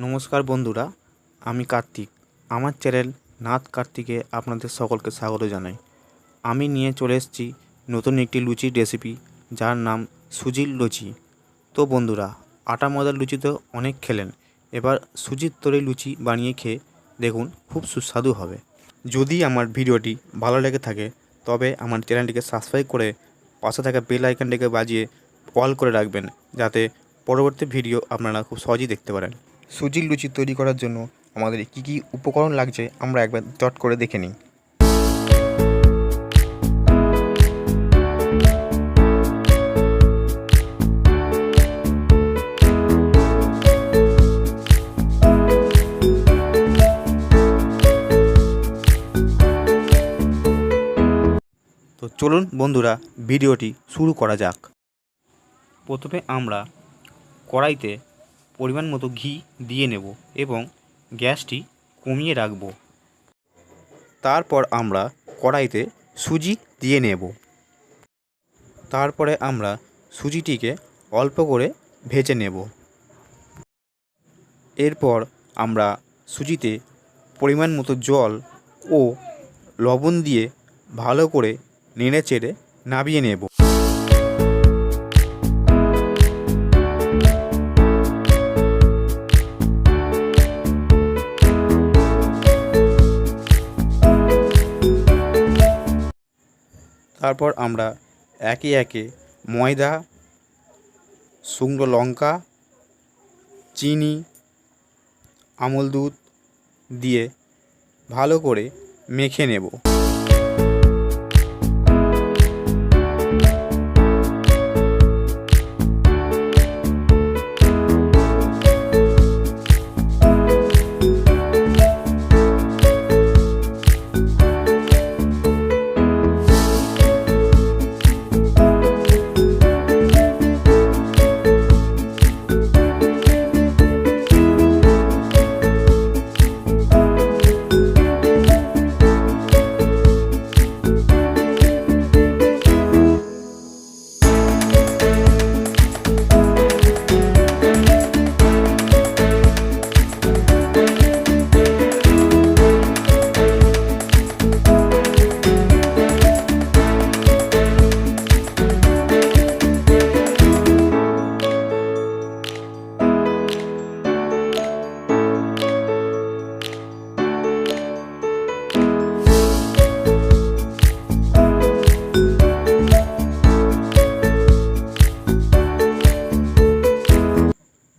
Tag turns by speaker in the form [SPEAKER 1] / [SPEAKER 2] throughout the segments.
[SPEAKER 1] নমস্কার বন্ধুরা, আমি কার্তিক। আমার চ্যানেল নাথ কার্তিকে আপনাদের সকলকে স্বাগত জানাই। আমি নিয়ে চলে এসেছি নতুন একটি লুচির রেসিপি, যার নাম সুজির লুচি। তো বন্ধুরা, আটা ময়দার লুচি তো অনেক খেলেন, এবার সুজির তৈরি লুচি বানিয়ে খেয়ে দেখুন, খুব সুস্বাদু হবে। যদি আমার ভিডিওটি ভালো লেগে থাকে তবে আমার চ্যানেলটিকে সাবস্ক্রাইব করে পাশে থাকা বেল আইকনটিকে বাজিয়ে অল করে রাখবেন, যাতে পরবর্তী ভিডিও আপনারা খুব সহজেই দেখতে পারেন। সুজির লুচি তৈরি করার জন্য আমাদের কী কী উপকরণ লাগছে আমরা একবার চট করে দেখে নিই। তো চলুন বন্ধুরা, ভিডিওটি শুরু করা যাক। প্রথমে আমরা কড়াইতে পরিমাণ মতো ঘি দিয়ে নেব এবং গ্যাসটি কমিয়ে রাখব। তারপর আমরা কড়াইতে সুজি দিয়ে নেব। তারপরে আমরা সুজিটিকে অল্প করে ভেজে নেব। এরপর আমরা সুজিতে পরিমাণ মতো জল ও লবণ দিয়ে ভালো করে নেড়ে চেড়ে নামিয়ে নেব। তারপর আমরা একে একে ময়দা, শুকনো লঙ্কা, চিনি, আমল দুধ দিয়ে ভালো করে মেখে নেব।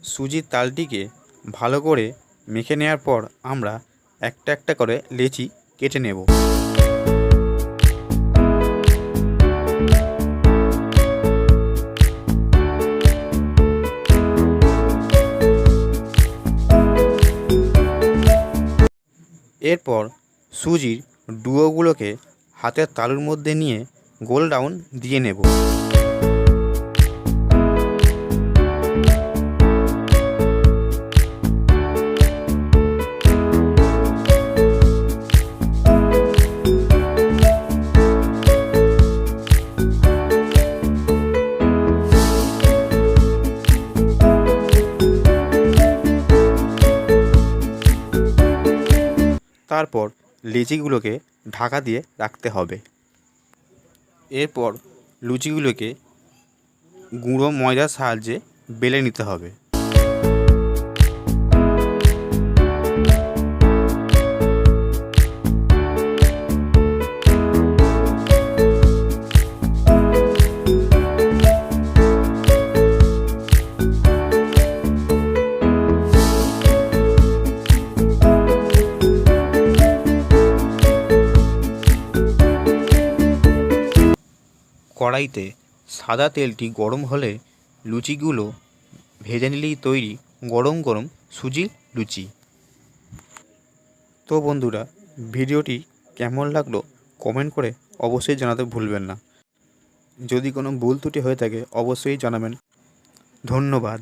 [SPEAKER 1] সুজির তালটিকে ভালো করে মেখে নেওয়ার পর আমরা একটা একটা করে লেচি কেটে নেব। এরপর সুজির ডুয়োগুলোকে হাতের তালুর মধ্যে নিয়ে গোল রাউন্ড দিয়ে নেব। তারপর লিচিগুলোকে ঢাকা দিয়ে রাখতে হবে। এরপর লুচিগুলোকে গুঁড়ো ময়দার সাহায্যে বেলে নিতে হবে। কড়াইতে সাদা তেলটি গরম হলে লুচিগুলো ভেজে নিলেই তৈরি গরম গরম সুজির লুচি। তো বন্ধুরা, ভিডিওটি কেমন লাগলো কমেন্ট করে অবশ্যই জানাতে ভুলবেন না। যদি কোনো ভুল ত্রুটি হয়ে থাকে অবশ্যই জানাবেন। ধন্যবাদ।